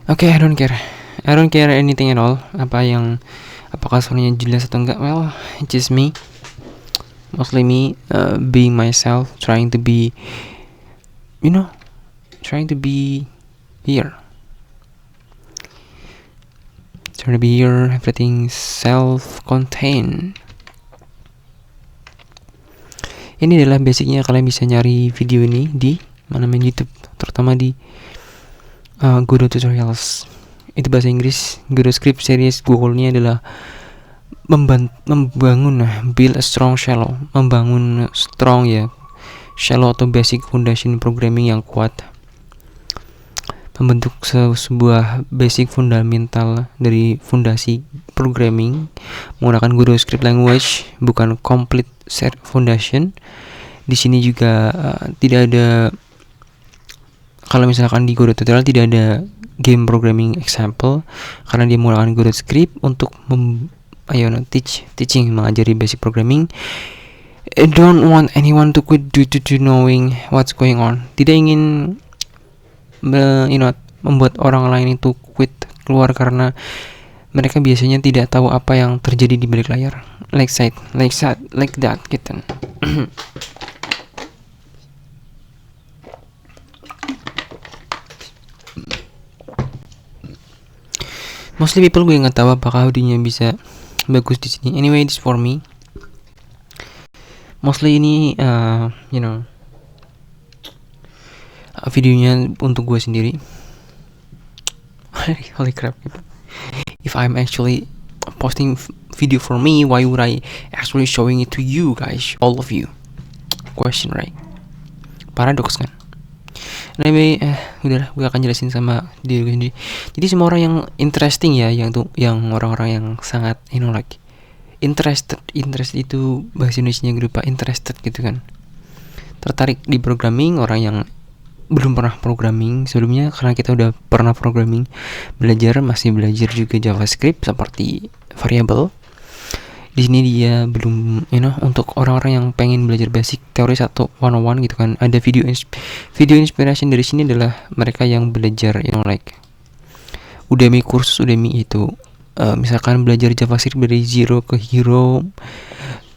Oke, I don't care anything at all. Apakah suaranya jelas atau enggak? Well, it's just me. Mostly me, being myself, trying to be, trying to be here. Trying to be here, everything self-contained. Ini adalah basicnya kalian bisa nyari video ini di YouTube, terutama di Godot Tutorials. Itu bahasa Inggris. Godot Script series goalnya adalah membangun build a strong shallow, membangun strong shallow atau basic foundation programming yang kuat, membentuk sebuah basic fundamental dari fondasi programming menggunakan Godot Script language, bukan complete set foundation. Di sini juga tidak ada, kalau misalkan di Godot Tutorial tidak ada game programming example, karena dia menggunakan Godot Script untuk teaching, mengajari basic programming. I don't want anyone to quit due to knowing what's going on. Tidak ingin membuat orang lain itu quit, keluar, karena mereka biasanya tidak tahu apa yang terjadi di balik layar. Like that gitu. Mostly people gue nggak tahu apakah audionya bisa bagus di sini. Anyway, this for me. Mostly ini videonya untuk gue sendiri. Holy crap. If I'm actually posting video for me, why would I actually showing it to you guys, all of you? Question, right? Paradox kan? Anyway, udahlah, gue akan jelasin sama diri gue sendiri. Jadi semua orang yang interesting yang orang-orang yang sangat interested itu bahasa Indonesianya berupa interested gitu kan, tertarik di programming. Orang yang belum pernah programming sebelumnya, karena kita udah pernah programming, masih belajar juga JavaScript seperti variable. Di sini dia belum, untuk orang-orang yang pengen belajar basic teori 101 gitu kan. Ada video inspiration dari sini adalah mereka yang belajar kursus Udemy itu misalkan belajar JavaScript dari zero ke hero,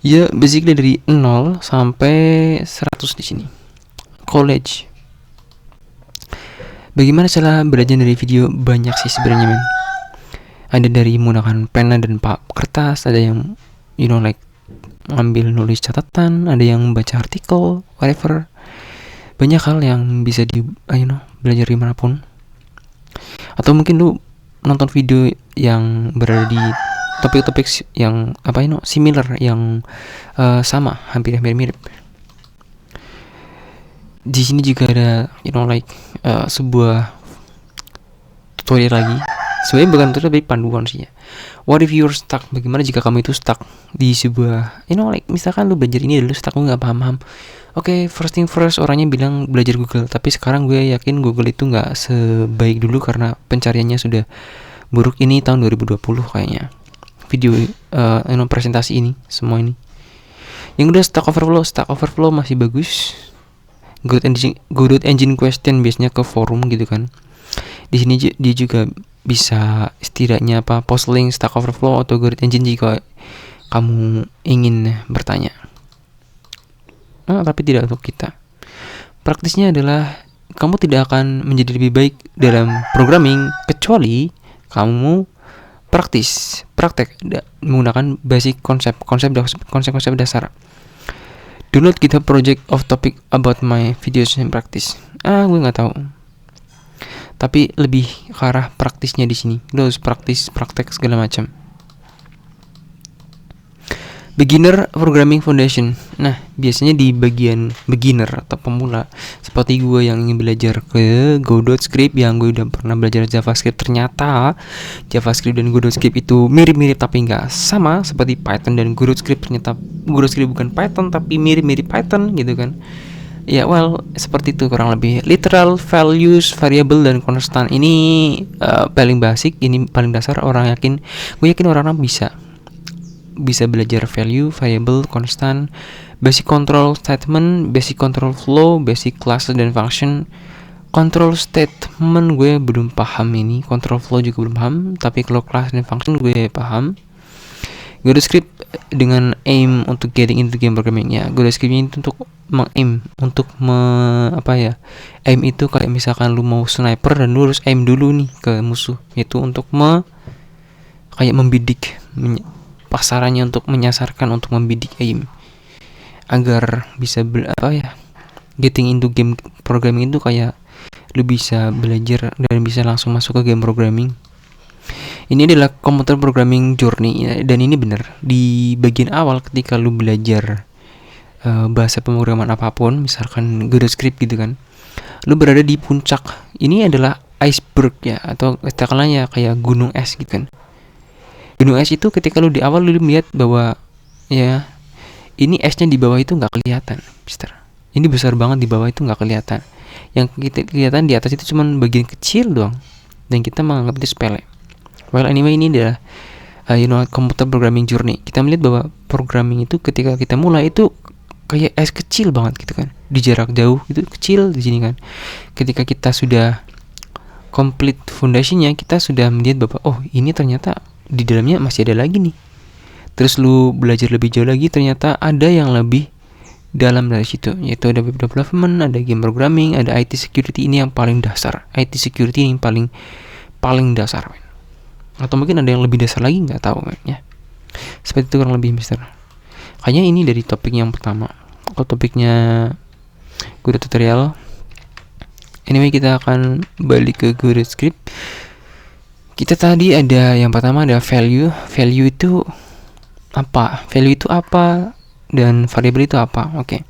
ya basically dari 0 sampai 100 di sini. College. Bagaimana cara belajar dari video? Banyak sih sebenarnya, men. Ada dari menggunakan pena dan kertas, ada yang ngambil nulis catatan, ada yang baca artikel, whatever. Banyak hal yang bisa belajar dimanapun. Atau mungkin lu nonton video yang berada di topik-topik yang similar, yang sama, hampir mirip. Di sini juga ada sebuah tutorial lagi. Sebenarnya bukan tutorial tapi panduan sih ya. What if you're stuck? Bagaimana jika kamu itu stuck di sebuah misalkan lu belajar ini dulu stuck, lu nggak paham. Oke, first thing first, orangnya bilang belajar Google, tapi sekarang gue yakin Google itu nggak sebaik dulu karena pencariannya sudah buruk. Ini tahun 2020 kayaknya. Video presentasi ini semua ini. Yang udah Stack Overflow masih bagus. Godot Engine question biasanya ke forum gitu kan. Di sini dia juga bisa setidaknya post link Stack Overflow atau Godot Engine jika kamu ingin bertanya. Tapi tidak untuk kita. Praktisnya adalah kamu tidak akan menjadi lebih baik dalam programming kecuali kamu praktek menggunakan basic konsep dasar. Download GitHub project of topic about my videos and practice. Gue nggak tahu. Tapi lebih ke arah praktisnya di sini. Lo harus praktek segala macam. Beginner Programming Foundation. Nah, biasanya di bagian beginner atau pemula, seperti gue yang ingin belajar ke Godot Script, yang gue udah pernah belajar JavaScript, ternyata JavaScript dan Godot Script itu mirip-mirip tapi nggak sama, seperti Python dan Godot Script. Ternyata Godot Script bukan Python tapi mirip-mirip Python gitu kan. Ya, seperti itu kurang lebih. Literal, values, variable, dan constant ini paling basic, ini paling dasar. Gue yakin orang-orang bisa belajar value, variable, constant, basic control statement, basic control flow, basic classes dan function. Control statement gue belum paham ini, control flow juga belum paham, tapi kalau class dan function gue paham. Go script dengan aim untuk getting into game programming ya. Go script ini untuk aim untuk aim itu kayak misalkan lu mau sniper dan lu harus aim dulu nih ke musuh, itu untuk kayak membidik pasarannya, untuk menyasarkan, untuk membidik aim agar bisa getting into game programming itu kayak lu bisa belajar dan bisa langsung masuk ke game programming. Ini adalah computer programming journey ya, dan ini benar di bagian awal ketika lu belajar bahasa pemrograman apapun, misalkan Go script gitu kan, lu berada di puncak. Ini adalah iceberg ya, atau katakanlah kayak gunung es gitu kan. Gunung es itu ketika lu di awal lu melihat bahwa ya ini esnya di bawah itu nggak kelihatan, Mister. Ini besar banget, di bawah itu nggak kelihatan. Yang kita kelihatan di atas itu cuma bagian kecil doang, dan kita menganggap itu sepele. Well, anyway, ini adalah computer programming journey. Kita melihat bahwa programming itu ketika kita mulai itu kayak es kecil banget gitu kan, di jarak jauh itu kecil di sini kan. Ketika kita sudah complete foundationnya, kita sudah melihat bahwa oh ini ternyata di dalamnya masih ada lagi nih. Terus lu belajar lebih jauh lagi, ternyata ada yang lebih dalam dari situ, yaitu ada web development, ada game programming, ada IT security. Ini yang paling dasar. IT security ini yang paling dasar, men. Atau mungkin ada yang lebih dasar lagi, nggak tahu, men, ya. Seperti itu kurang lebih, Mister. Kayaknya ini dari topik yang pertama. Kalau topiknya gue udah tutorial. Anyway, kita akan balik ke Go script. Kita tadi ada yang pertama ada value. Value itu apa? Value itu apa? Dan variable itu apa? Oke.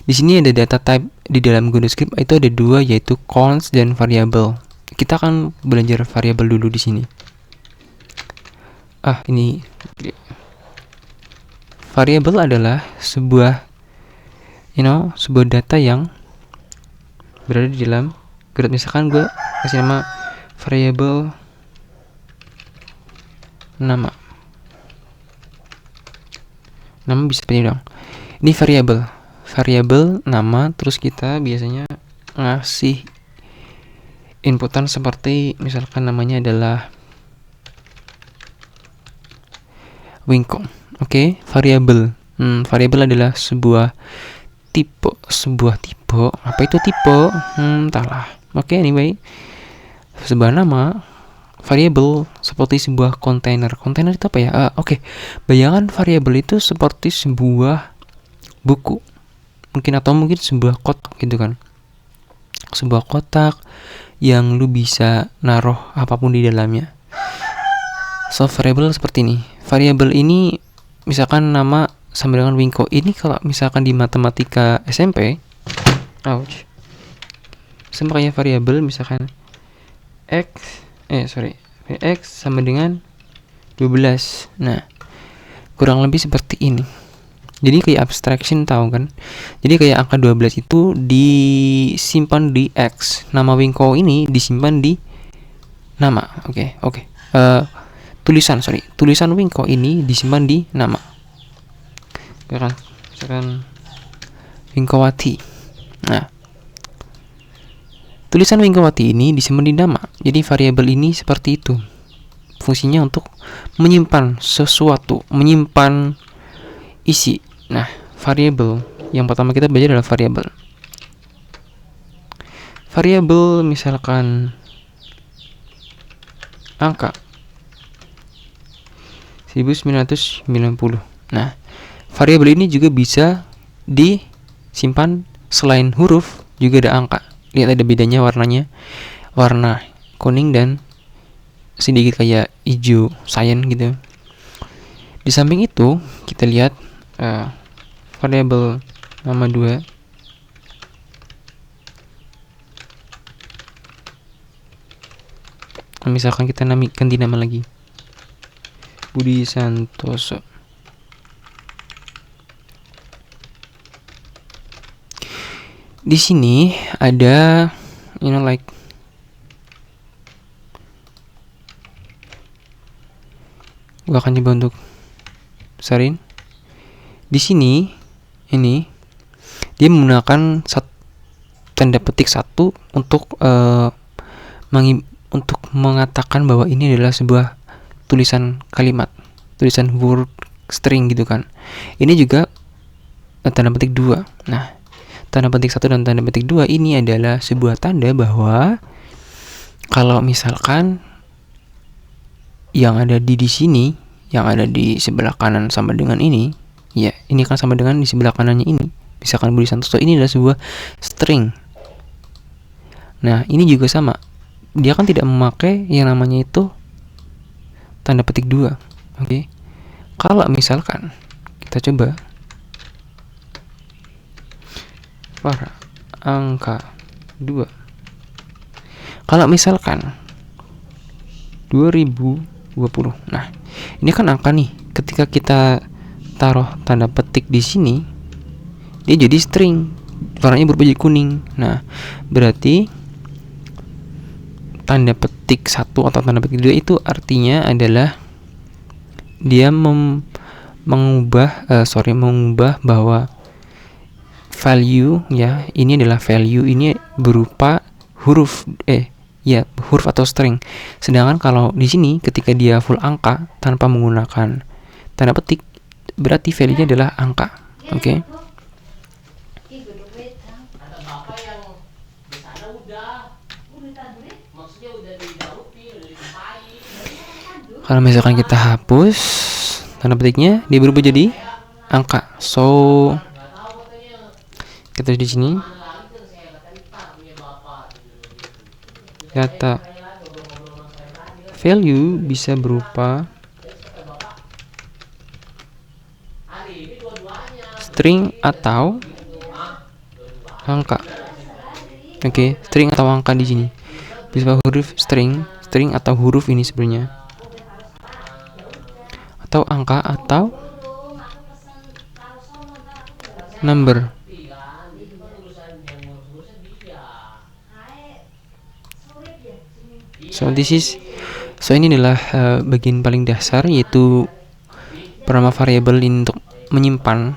Di sini ada data type di dalam Go script itu ada dua, yaitu const dan variable. Kita akan belajar variable dulu di sini. Ini variable adalah sebuah data yang berada di dalam Go. Misalkan gue kasih nama variable nama bisa seperti dong. Ini variable nama, terus kita biasanya ngasih inputan seperti misalkan namanya adalah Winko. Oke, variable. Variable adalah sebuah tipe. Apa itu tipe? Entahlah. Oke, anyway. Sebuah nama variable seperti sebuah kontainer. Kontainer itu apa ya? Oke. Bayangkan variable itu seperti sebuah buku. Mungkin sebuah kotak gitu kan. Sebuah kotak yang lu bisa naruh apapun di dalamnya. So, variable seperti ini. Variable ini misalkan nama sama dengan Winko. Ini kalau misalkan di matematika SMP, sama kayak variable misalkan x sama dengan 12. Nah, kurang lebih seperti ini. Jadi kayak abstraction, tahu kan? Jadi kayak angka 12 itu disimpan di X. Nama Winko ini disimpan di nama. Oke. Tulisan Winko ini disimpan di nama. Misalkan Winkowati. Nah, tulisan Winkowati ini disimpan di nama. Jadi variabel ini seperti itu. Fungsinya untuk menyimpan sesuatu, menyimpan isi. Nah, variabel yang pertama kita belajar adalah variabel. Variabel misalkan angka 1990. Nah, variabel ini juga bisa disimpan selain huruf, juga ada angka. Lihat ada bedanya warnanya. Warna kuning dan sedikit kayak hijau cyan gitu. Di samping itu kita lihat variabel nama 2. Misalkan kita ganti nama lagi, Budi Santoso. Di sini ada gua akan coba untuk besarin. Di sini ini dia menggunakan tanda petik 1 untuk untuk mengatakan bahwa ini adalah sebuah tulisan kalimat, tulisan word string gitu kan. Ini juga tanda petik 2. Nah, tanda petik 1 dan tanda petik 2 ini adalah sebuah tanda bahwa kalau misalkan yang ada di sini, yang ada di sebelah kanan sama dengan ini, ya, ini kan sama dengan di sebelah kanannya ini. Misalkan Budi Santoso ini adalah sebuah string. Nah, ini juga sama. Dia kan tidak memakai yang namanya itu tanda petik 2. Oke. Kalau misalkan kita coba para angka 2. Kalau misalkan 2020. Nah, ini kan angka nih. Ketika kita taruh tanda petik di sini, dia jadi string. Warnanya berubah jadi kuning. Nah, berarti tanda petik 1 atau tanda petik 2 itu artinya adalah dia mengubah bahwa value, ya, ini adalah value, ini berupa huruf huruf atau string. Sedangkan kalau di sini ketika dia full angka tanpa menggunakan tanda petik, berarti value-nya adalah angka. Oke. Kalau misalkan kita hapus tanda petiknya, dia berubah jadi angka. So, kita di sini data value bisa berupa string atau angka. Oke, string atau angka di sini. Bisa huruf string atau huruf ini sebenarnya. Atau angka atau number. So ini adalah bagian paling dasar, yaitu pertama variabel untuk menyimpan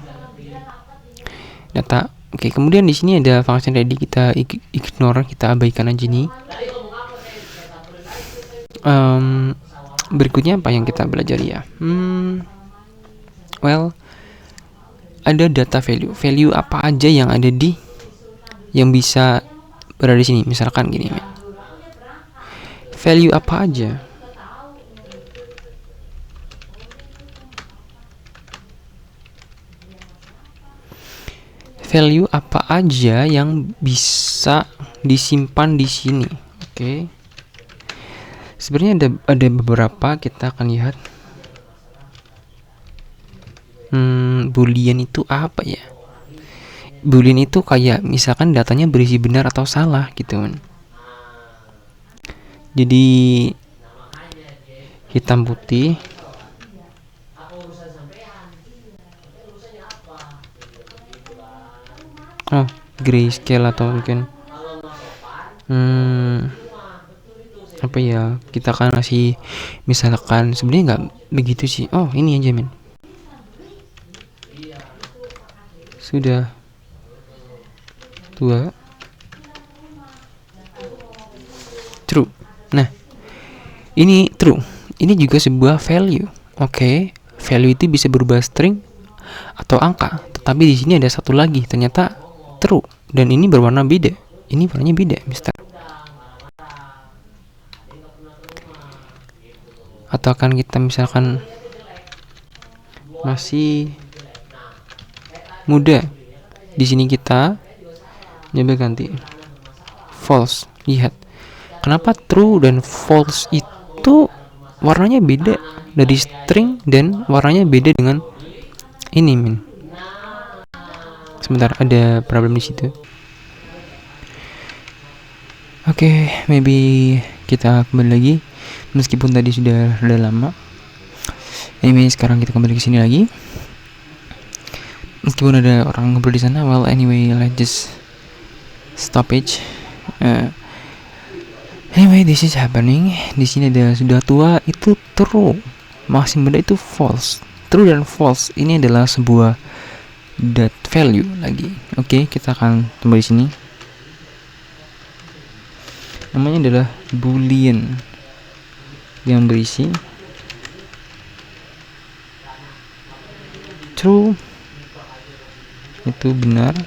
data. Oke, kemudian di sini ada function ready, kita ignore, kita abaikan aja nih. Berikutnya apa yang kita belajar ya? Ada data value. Value apa aja yang ada yang bisa berada di sini? Misalkan gini, value apa aja? Value apa aja yang bisa disimpan di sini? Oke. Sebenarnya ada beberapa, kita akan lihat. Boolean itu apa ya? Boolean itu kayak misalkan datanya berisi benar atau salah gitu kan. Jadi hitam putih. Grayscale atau mungkin apa ya, kita akan kasih misalkan, sebenarnya nggak begitu sih. Ini aja men, sudah tua, true. Nah, ini true, ini juga sebuah value. Oke, value itu bisa berubah string atau angka, tetapi di sini ada satu lagi, ternyata true, dan ini berwarna beda. Ini warnanya beda, mister. Atau akan kita misalkan masih muda, di sini kita coba ganti false. Lihat, kenapa true dan false itu warnanya beda dari string, dan warnanya beda dengan ini min. Sebentar, ada problem di situ. Oke, maybe kita kembali lagi. Meskipun tadi sudah lama. Anyway, sekarang kita kembali ke sini lagi. Meskipun ada orang ngobrol di sana, well anyway, let's just stop it. Anyway, this is happening. Di sini ada sudah tua itu true, masih muda itu false. True dan false ini adalah sebuah value lagi. Oke, kita akan tunggu di sini. namanya adalah boolean yang berisi true itu benar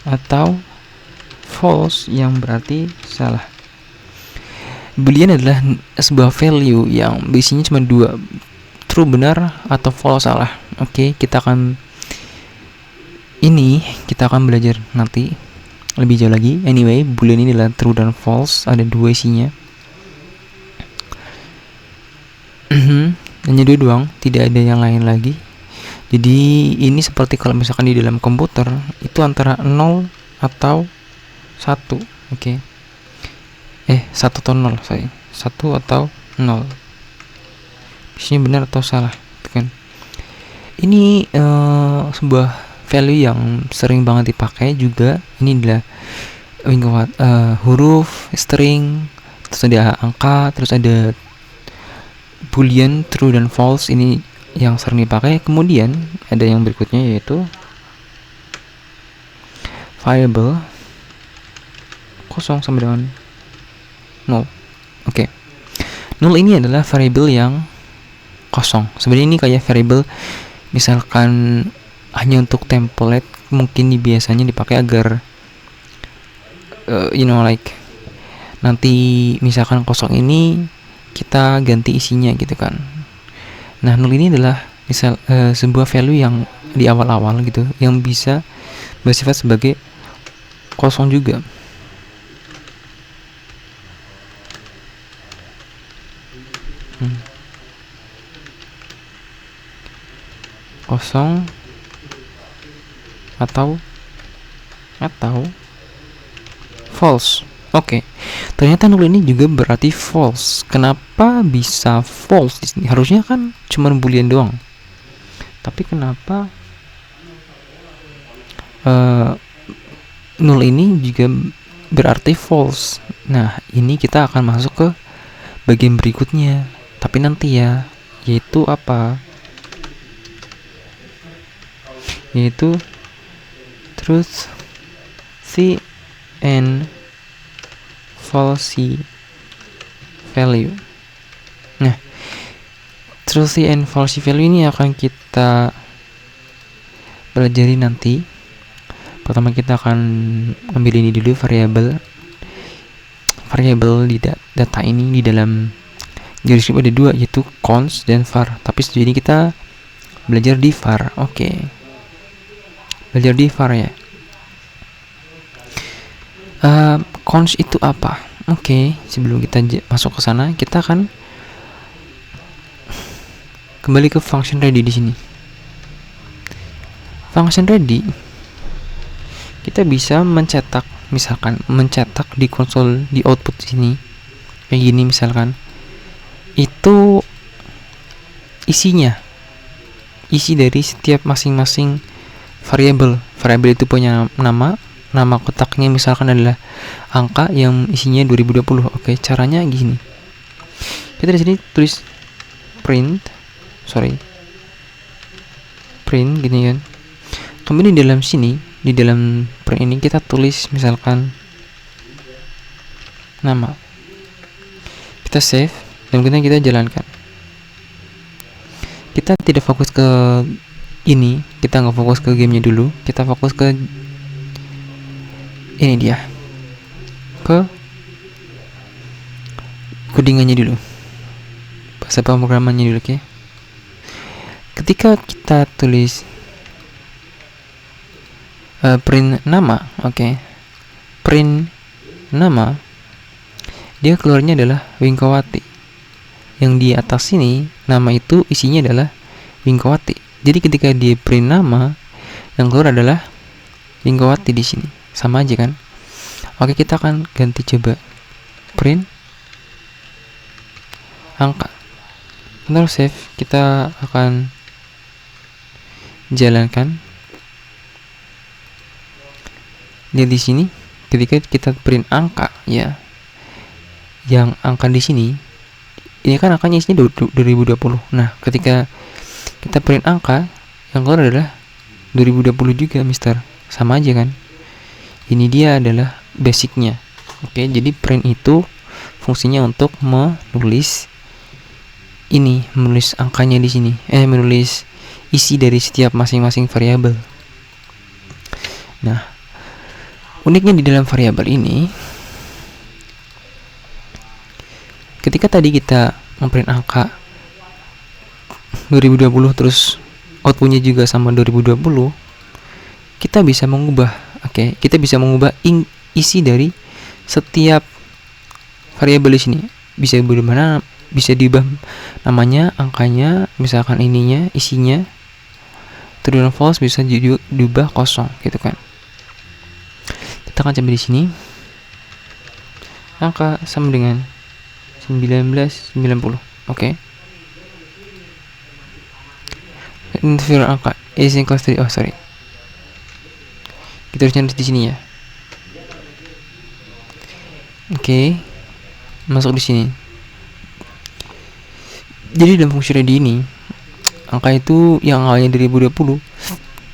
atau false yang berarti salah. Boolean adalah sebuah value yang berisinya cuma dua, true benar atau false salah. Oke, kita akan belajar nanti lebih jauh lagi. Anyway, boolean ini adalah true dan false, ada dua isinya. Hanya dua doang, tidak ada yang lain lagi. Jadi ini seperti kalau misalkan di dalam komputer itu antara 0 atau 1. Oke. 1 atau 0, saya. 1 atau 0. Isinya benar atau salah, kan. Ini sebuah value yang sering banget dipakai juga. Ini adalah huruf, string, terus ada angka, terus ada boolean, true dan false. Ini yang sering dipakai. Kemudian ada yang berikutnya yaitu variable kosong sama dengan 0. Oke. 0 ini adalah variable yang kosong. Sebenarnya ini kayak variable misalkan hanya untuk template, mungkin biasanya dipakai agar like nanti misalkan kosong ini kita ganti isinya gitu kan. Nah, 0 ini adalah misal sebuah value yang di awal-awal gitu, yang bisa bersifat sebagai kosong juga. Kosong atau false. Oke. Ternyata 0 ini juga berarti false. Kenapa bisa false di sini? Harusnya kan cuma boolean doang. Tapi kenapa 0 ini juga berarti false? Nah, ini kita akan masuk ke bagian berikutnya. Tapi nanti ya, yaitu apa? Yaitu truth and false value. Nah, truth and false value ini akan kita pelajari nanti. Pertama kita akan ambil ini dulu, variable di data ini. Di dalam JavaScript ada dua, yaitu const dan var. Tapi sejauh ini kita belajar di var. Oke. Belajar di var ya. Const itu apa? Oke, sebelum kita masuk ke sana, kita akan kembali ke function ready di sini. Function ready, kita bisa mencetak, misalkan mencetak di konsol, di output sini kayak gini misalkan. Itu isinya, isi dari setiap masing-masing variable. Variable itu punya nama kotaknya misalkan adalah angka yang isinya 2020. Oke, caranya gini. Kita di sini tulis print gini kan. Kemudian di dalam sini, di dalam print ini kita tulis misalkan nama. Kita save dan kemudian kita jalankan. Kita tidak fokus ke ini, kita nggak fokus ke gamenya dulu, kita fokus ke ini dia, ke codingannya dulu, bahasa pemrogramannya dulu. Oke. Ketika kita tulis print nama, print nama, dia keluarnya adalah Wingkowati. Yang di atas sini nama itu isinya adalah Wingkowati. Jadi ketika di print nama, yang keluar adalah Wingkowati di sini. Sama aja kan? Oke, kita akan ganti coba print angka. Ctrl save, kita akan jalankan. Lihat di sini, ketika kita print angka ya, yang angka di sini, ini kan angkanya isinya 2020. Nah, ketika kita print angka, yang keluar adalah 2020 juga, mister. Sama aja kan? Ini dia adalah basicnya. Oke, jadi print itu fungsinya untuk menulis angkanya di sini, menulis isi dari setiap masing-masing variabel. Nah, uniknya di dalam variabel ini, ketika tadi kita memprint angka 2020 terus outputnya juga sama 2020, kita bisa mengubah, kita bisa mengubah isi dari setiap variabel di sini. Bisa diubah namanya, angkanya, misalkan ininya, isinya, true dan false, bisa diubah kosong gitu kan. Kita akan coba di sini. Angka sama dengan 1990. Oke. Identifier angka is in class 3. Kita harus nyari di sini ya. Oke. Masuk di sini. Jadi dalam fungsi ready ini, angka itu yang awalnya 2020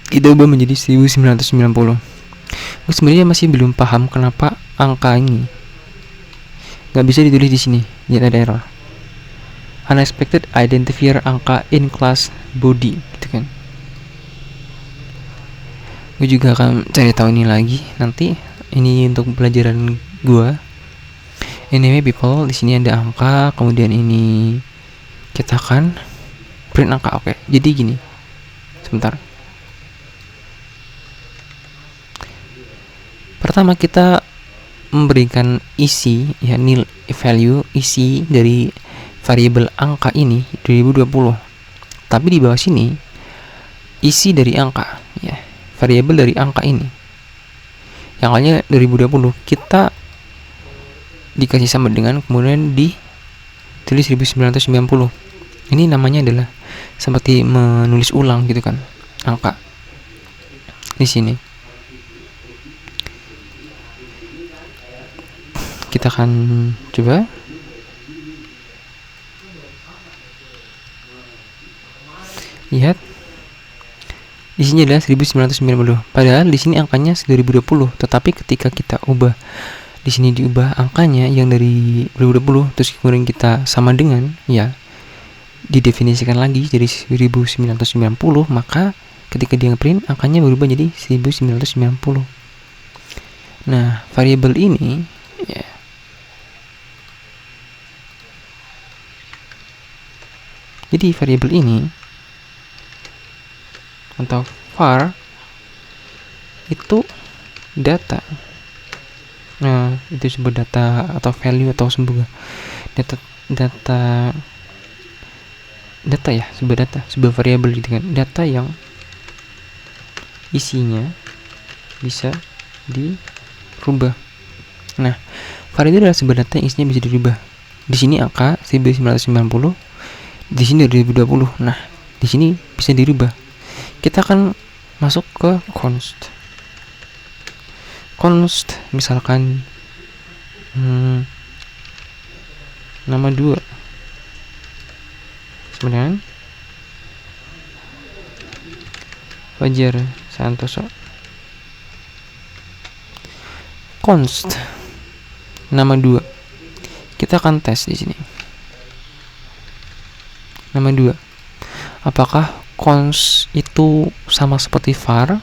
kita ubah menjadi 1990. Gue sebenarnya masih belum paham kenapa angka ini nggak bisa ditulis di sini. Jadi ada error. Unexpected identifier angka in class body, gitu kan. Gue juga akan cari tahu ini lagi nanti. Ini untuk pelajaran gue. Anyway people, di sini ada angka, kemudian ini kita akan print angka. Oke, jadi gini. Sebentar. Pertama kita memberikan isi, ya, nil value isi dari variabel angka ini 2020. Tapi di bawah sini isi dari angka, ya, variabel dari angka ini yang awalnya 2020 kita dikasih sama dengan, kemudian ditulis 1990. Ini namanya adalah seperti menulis ulang gitu kan, angka di sini. Kita akan coba. Lihat. Isinya adalah 1990. Padahal di sini angkanya 2020, tetapi ketika kita ubah di sini, diubah angkanya yang dari 2020 terus kemudian kita sama dengan, ya, didefinisikan lagi jadi 1990, maka ketika dia ngeprint angkanya berubah jadi 1990. Nah, variabel ini, ya, jadi variabel ini atau var itu data. Nah, itu sebuah data atau value atau sebuah data ya, sebuah variabel gitu kan. Data yang isinya bisa dirubah. Nah, var itu adalah sebuah data yang isinya bisa dirubah. Di sini angka 1990, di sini 2020. Nah, di sini bisa dirubah. Kita akan masuk ke const, misalkan nama 2 sebenarnya Fajar Santoso. Const nama 2, kita akan tes di sini. Nama 2, apakah const itu sama seperti var?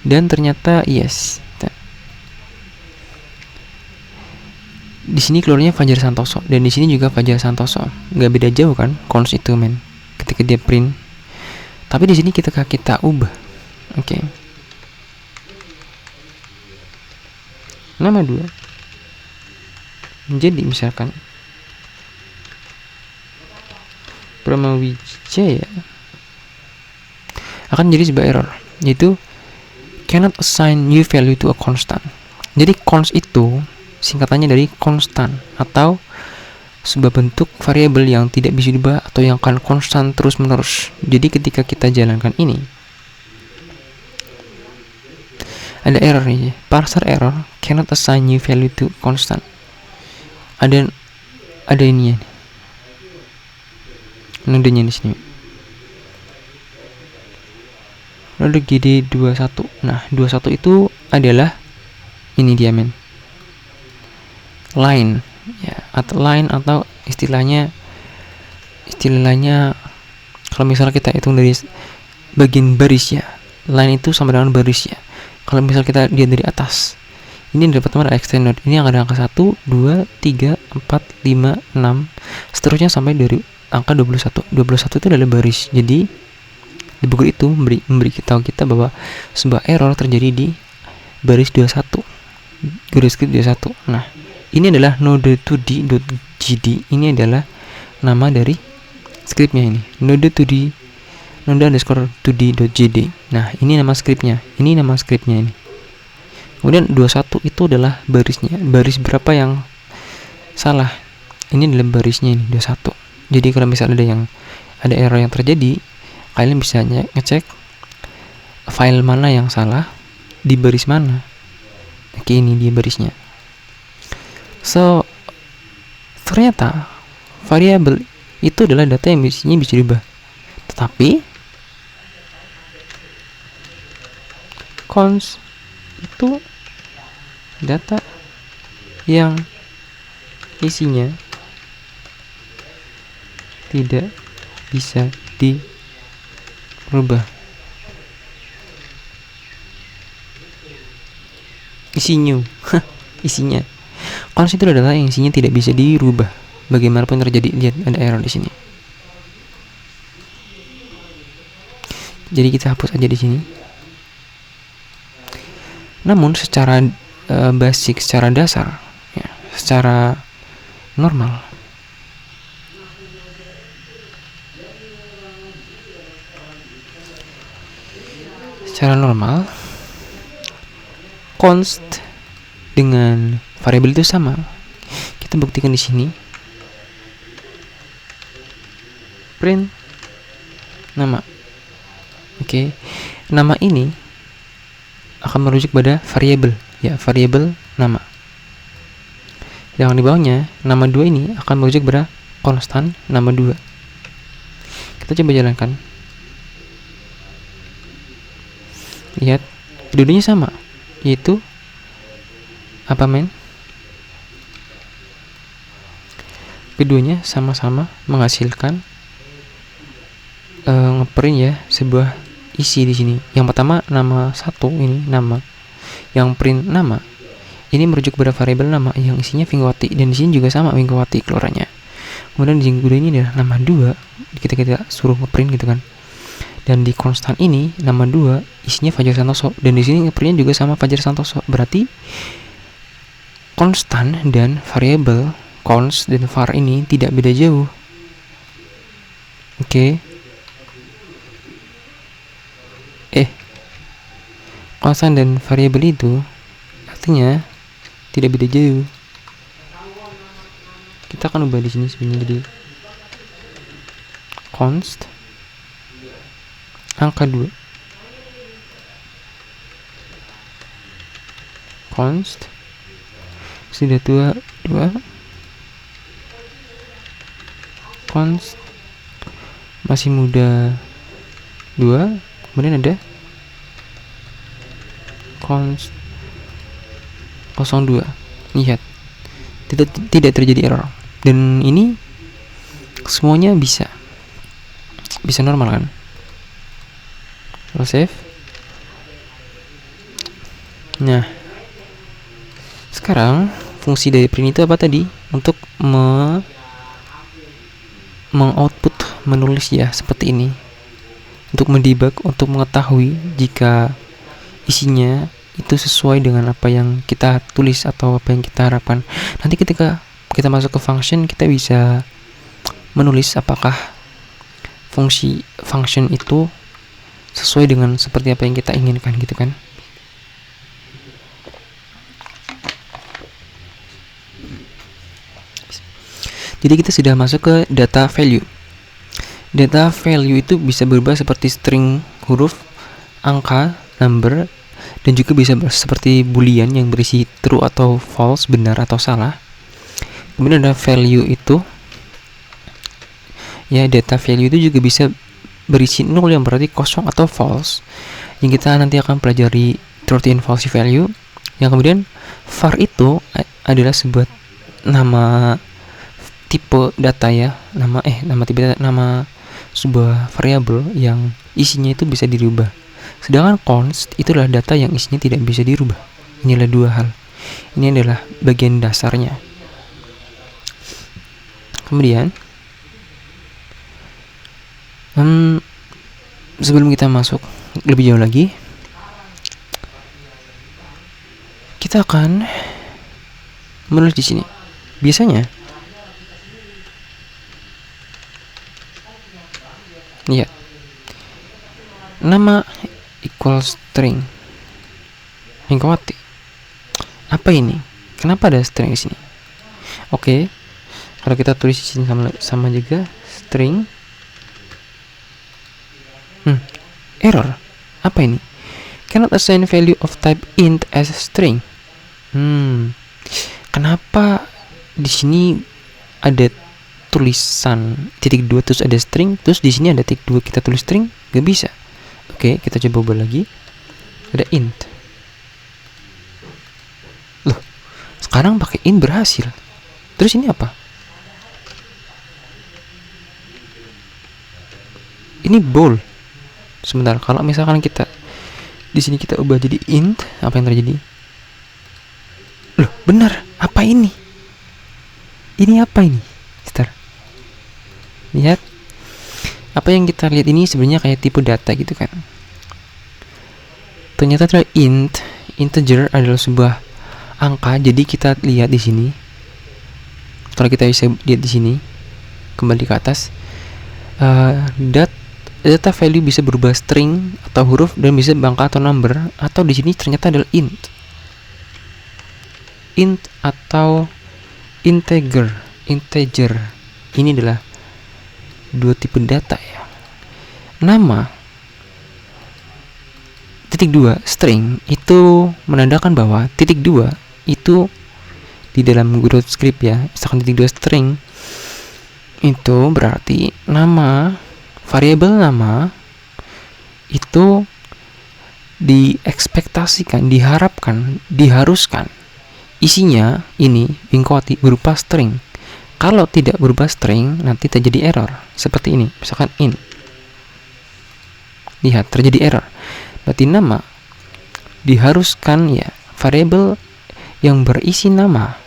Dan ternyata yes. Di sini keluarnya Fajar Santoso, dan di sini juga Fajar Santoso. Nggak beda jauh kan const itu, men, ketika dia print. Tapi di sini kita ubah. Oke. Nama 2 menjadi misalkan Pramawijaya, akan jadi sebuah error, yaitu cannot assign new value to a constant. Jadi const itu singkatannya dari constant, atau sebuah bentuk variabel yang tidak bisa diubah atau yang akan konstan terus menerus. Jadi ketika kita jalankan ini, ada error nih, parser error, cannot assign new value to constant. Ada ininya, nodenya di sini. node GD21. Nah, 21 itu adalah ini dia men, line ya, atau line, atau istilahnya kalau misalnya kita hitung dari bagian baris ya, line itu sama dengan baris ya. Kalau misalnya kita lihat dari atas, ini yang pertama adalah extend node, ini yang ada angka 1, 2, 3, 4, 5, 6 seterusnya sampai dari angka 21. 21 itu adalah baris. Jadi di buku itu memberi kita bahwa sebuah error terjadi di baris 21, garis script 21. Nah, ini adalah node2d.gd, ini adalah nama dari scriptnya ini, node2d node _2d.gd. Nah, ini nama scriptnya, ini. Kemudian 21 itu adalah barisnya, baris berapa yang salah, ini adalah barisnya ini 21. Jadi kalau misalnya ada error yang terjadi, kalian bisa ngecek file mana yang salah di baris mana. Oke, ini dia barisnya. So, ternyata variabel itu adalah data yang isinya bisa diubah. Tetapi const itu data yang isinya tidak bisa dirubah. Isinya. Const itu adalah yang isinya tidak bisa dirubah. Bagaimanapun terjadi, lihat ada error di sini. Jadi kita hapus aja di sini. Namun secara basic, secara dasar, ya, secara normal, const dengan variabel itu sama. Kita buktikan di sini. Print nama. Oke. Nama ini akan merujuk pada variabel, ya, variabel nama. Yang di bawahnya, nama 2 ini akan merujuk pada konstan nama 2. Kita coba jalankan. Lihat, kedudukannya sama, yaitu apa men? Keduanya sama-sama menghasilkan ngeprint ya sebuah isi di sini. Yang pertama nama 1 ini nama, yang print nama ini merujuk pada variabel nama yang isinya Vinkovati, dan di sini juga sama Vinkovati keluarannya. Kemudian di kedua ini adalah nama 2, kita suruh ngeprint gitu kan. Dan di konstan ini nama 2 isinya Fajar Santoso, dan di sini ngeprintnya juga sama Fajar Santoso. Berarti konstan dan variabel const dan var ini tidak beda jauh. Oke. Konstan dan variabel itu artinya tidak beda jauh. Kita akan ubah di sini sebenarnya jadi const angka 2, const sudah 2, const masih muda 2, kemudian ada const 02. Lihat, tidak terjadi error, dan ini semuanya bisa normal kan. Kalau save. Nah, sekarang fungsi dari print itu apa tadi? Untuk mengoutput, menulis ya seperti ini, untuk mendebug, untuk mengetahui jika isinya itu sesuai dengan apa yang kita tulis atau apa yang kita harapkan. Nanti ketika kita masuk ke function, kita bisa menulis apakah fungsi function itu sesuai dengan seperti apa yang kita inginkan gitu kan. Jadi kita sudah masuk ke data value. Data value itu bisa berubah seperti string huruf, angka, number, dan juga bisa seperti boolean yang berisi true atau false, benar atau salah. Kemudian ada value itu, ya, data value itu juga bisa berisi 0 yang berarti kosong atau false, yang kita nanti akan pelajari truth and false value. Yang kemudian var itu adalah sebuah nama tipe data ya, nama sebuah variabel yang isinya itu bisa dirubah. Sedangkan const itu adalah data yang isinya tidak bisa dirubah. Inilah dua hal. Ini adalah bagian dasarnya. Kemudian sebelum kita masuk lebih jauh lagi, kita akan menulis di sini. Biasanya ya, nama equal string. Mengkawati. Apa ini? Kenapa ada string di sini? Oke. Kalau kita tulis di sini sama juga string. Error. Apa ini? Cannot assign value of type int as string. Kenapa di sini ada tulisan titik 2 terus ada string, terus di sini ada titik 2 kita tulis string? Gak bisa. Oke, kita coba ubah lagi. Ada int. Loh, sekarang pakai int berhasil. Terus ini apa? Ini bool. Sebentar, kalau misalkan kita di sini kita ubah jadi int, apa yang terjadi? Loh, benar. Apa ini? Ini apa ini? Sebentar. Lihat. Apa yang kita lihat ini sebenarnya kayak tipe data gitu kan. Ternyata adalah integer adalah sebuah angka. Jadi kita lihat di sini. Kalau kita bisa lihat di sini, kembali ke atas, data value bisa berubah string atau huruf dan bisa angka atau number, atau di sini ternyata adalah int atau integer. Ini adalah dua tipe data ya. Nama titik 2 string itu menandakan bahwa titik 2 itu di dalam growth script ya. Misalkan titik 2 string itu berarti nama variabel nama itu diekspektasikan, diharapkan, diharuskan isinya ini Wingkowati berupa string. Kalau tidak berupa string nanti terjadi error seperti ini. Misalkan int. Lihat, terjadi error. Berarti nama diharuskan ya, variabel yang berisi nama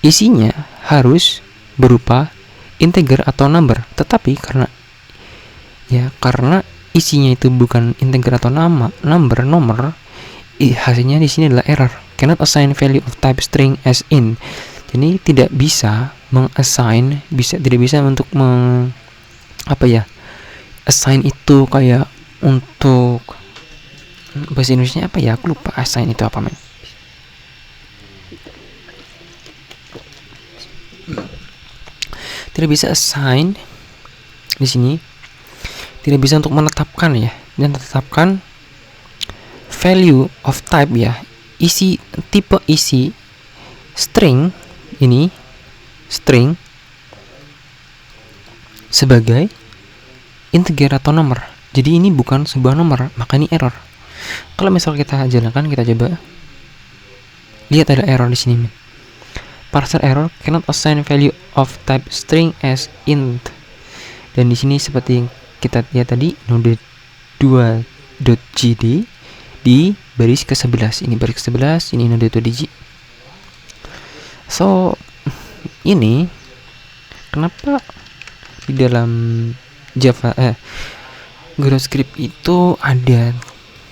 isinya harus berupa integer atau number. Tetapi karena isinya itu bukan integer atau nomor, hasilnya di sini adalah error. Cannot assign value of type string as int. Jadi tidak bisa mengassign, tidak bisa untuk assign itu kayak untuk bahasa Indonesia apa ya? Aku lupa assign itu apa, men. Tidak bisa assign di sini. Tidak bisa untuk menetapkan ya, dan tetapkan value of type ya, tipe isi string ini string sebagai integer atau nomor. Jadi ini bukan sebuah nomor, maka ini error. Kalau misal kita jalankan, kita coba lihat ada error di sini. Parser error cannot assign value of type string as int. Dan di sini seperti yang kita lihat tadi, node 2.gd di baris ke-11. Ini baris ke-11, ini node 2.gd. So, ini kenapa di dalam Java GrowthScript itu ada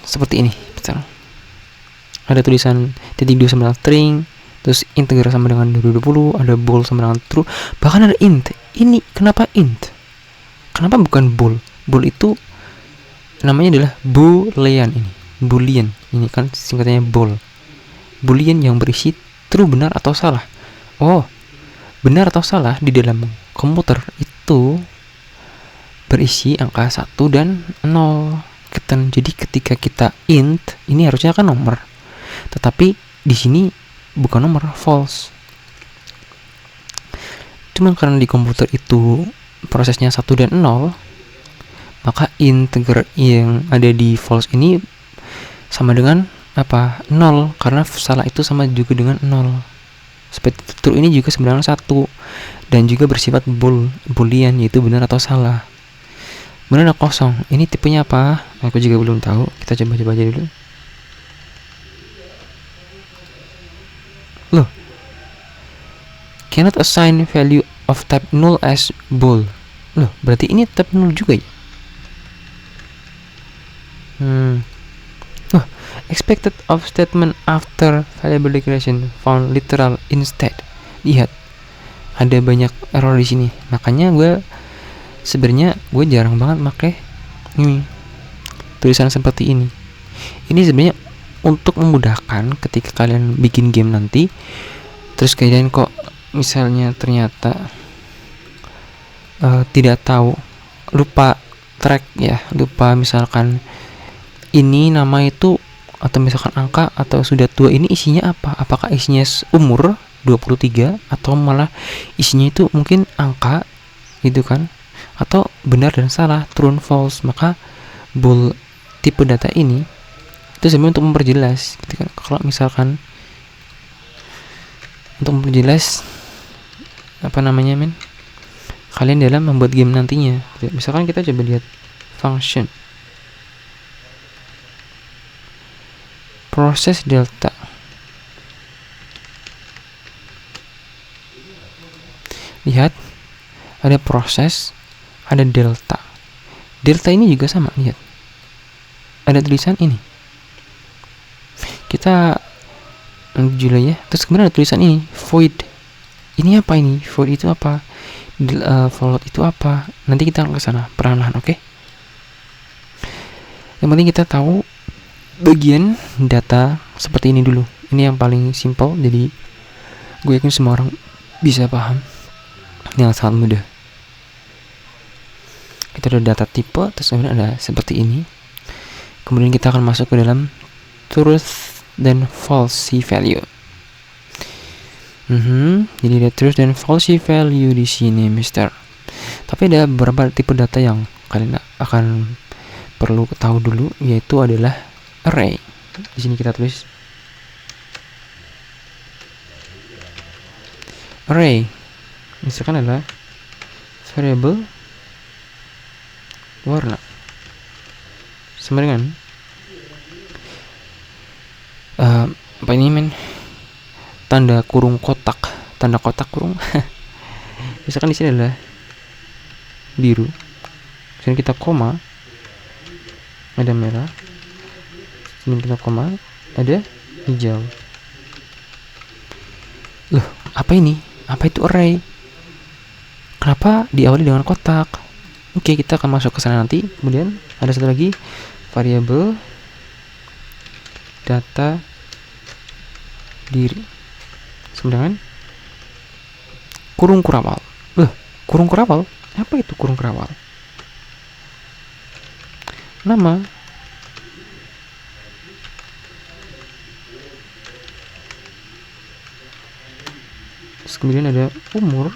seperti ini. Betul. Ada tulisan titik 2 sama dengan string, terus integer sama dengan 220, ada bool sama dengan true, bahkan ada int. Ini kenapa int? Kenapa bukan bool? Bool itu namanya adalah boolean ini. Boolean. Ini kan singkatannya bool. Boolean yang berisi true, benar atau salah. Oh, benar atau salah di dalam komputer itu berisi angka 1 dan 0. Jadi ketika kita int, ini harusnya kan nomor. Tetapi di sini bukan nomor, false. Cuma karena di komputer itu prosesnya 1 dan 0, maka integer yang ada di false ini sama dengan apa? 0, karena salah itu sama juga dengan 0. Seperti true ini juga sebenarnya 1 dan juga bersifat boolean, yaitu benar atau salah. Benar atau kosong. Ini tipenya apa? Aku juga belum tahu. Kita coba aja dulu. Loh, cannot assign value of type null as bool. Loh, berarti ini type null juga ya? Oh, expected of statement after variable declaration found literal instead. Lihat, ada banyak error di sini. Makanya sebenarnya gue jarang banget pakai ini tulisan seperti ini. Ini sebenarnya untuk memudahkan ketika kalian bikin game nanti, terus kalian kok misalnya ternyata tidak tahu, lupa track ya, lupa misalkan ini nama itu atau misalkan angka atau sudah tua ini isinya apa, apakah isinya umur 23 atau malah isinya itu mungkin angka gitu kan, atau benar dan salah, true and false. Maka bool tipe data ini itu sebenarnya untuk memperjelas gitu kan. Kalau misalkan untuk memperjelas apa namanya kalian dalam membuat game nantinya gitu. Misalkan kita coba lihat function proses delta. Lihat, ada proses, ada delta. Delta ini juga sama, lihat. Ada tulisan ini. Kita jujur ya. Terus kemudian ada tulisan ini, void. Ini apa ini? Void itu apa? Float itu apa? Nanti kita akan ke sana perlahan-lahan, oke? Yang penting kita tahu bagian data seperti ini dulu. Ini yang paling simple, jadi gue yakin semua orang bisa paham. Ini yang sangat mudah. Kita ada data tipe, terus kemudian ada seperti ini. Kemudian kita akan masuk ke dalam truth dan false value. Jadi ada truth dan false value di sini, Mister. Tapi ada beberapa tipe data yang kalian akan perlu tahu dulu, yaitu adalah array. Di sini kita tulis array. Misalkan adalah variable warna sama dengan apa ini tanda kurung kotak, tanda kotak kurung. Misalkan di sini adalah biru, sini kita koma, ada merah, sini kita koma, ada hijau. Loh, apa ini? Apa itu array? Kenapa diawali dengan kotak? Oke, kita akan masuk ke sana nanti. Kemudian ada satu lagi, variable data diri sama dengan kurung kurawal. Loh, kurung kurawal? Apa itu kurung kurawal? Nama. Terus kemudian ada umur.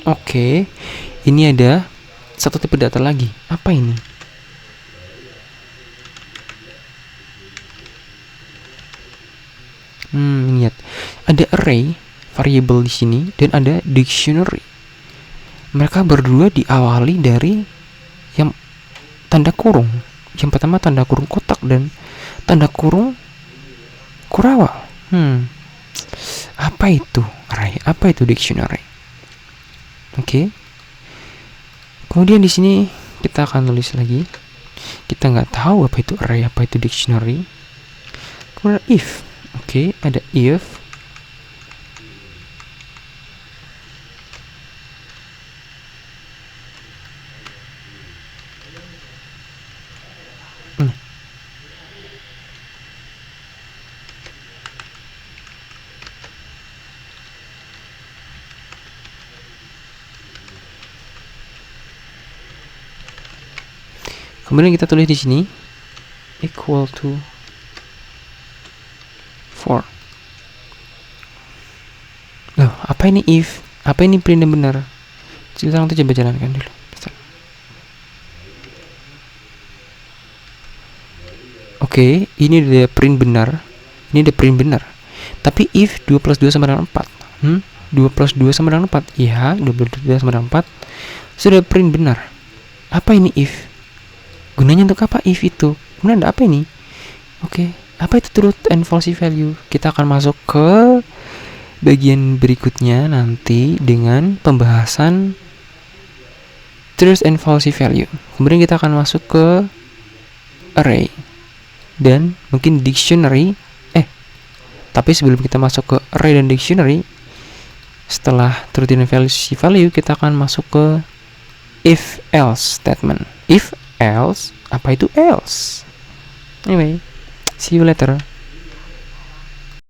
Oke, ini ada satu tipe data lagi. Apa ini? Lihat. Ada array, variable di sini, dan ada dictionary. Mereka berdua diawali dari yang tanda kurung. Yang pertama tanda kurung kotak dan tanda kurung kurawal. Apa itu array? Apa itu dictionary? Oke. Kemudian di sini kita akan tulis lagi. Kita nggak tahu apa itu array, apa itu dictionary. Kemudian if. Oke, ada if. Kemudian kita tulis di sini equal to 4. Loh, apa ini if? Apa ini print yang benar? Sekarang tuh coba jalankan dulu. Oke, ini udah print benar. Ini udah print benar. Tapi if 2 plus 2 sama dengan 4. 2 plus 2 sama dengan 4. Iya, 2 plus 2 sama dengan 4. Sudah print benar. Apa ini if? Gunanya untuk apa if itu? Gunanya apa ini? Oke, apa itu truth and false value? Kita akan masuk ke bagian berikutnya nanti dengan pembahasan truth and false value. Kemudian kita akan masuk ke array dan mungkin dictionary. Tapi sebelum kita masuk ke array dan dictionary, setelah truth and false value, kita akan masuk ke if else statement. If else, apa itu else? Anyway, see you later.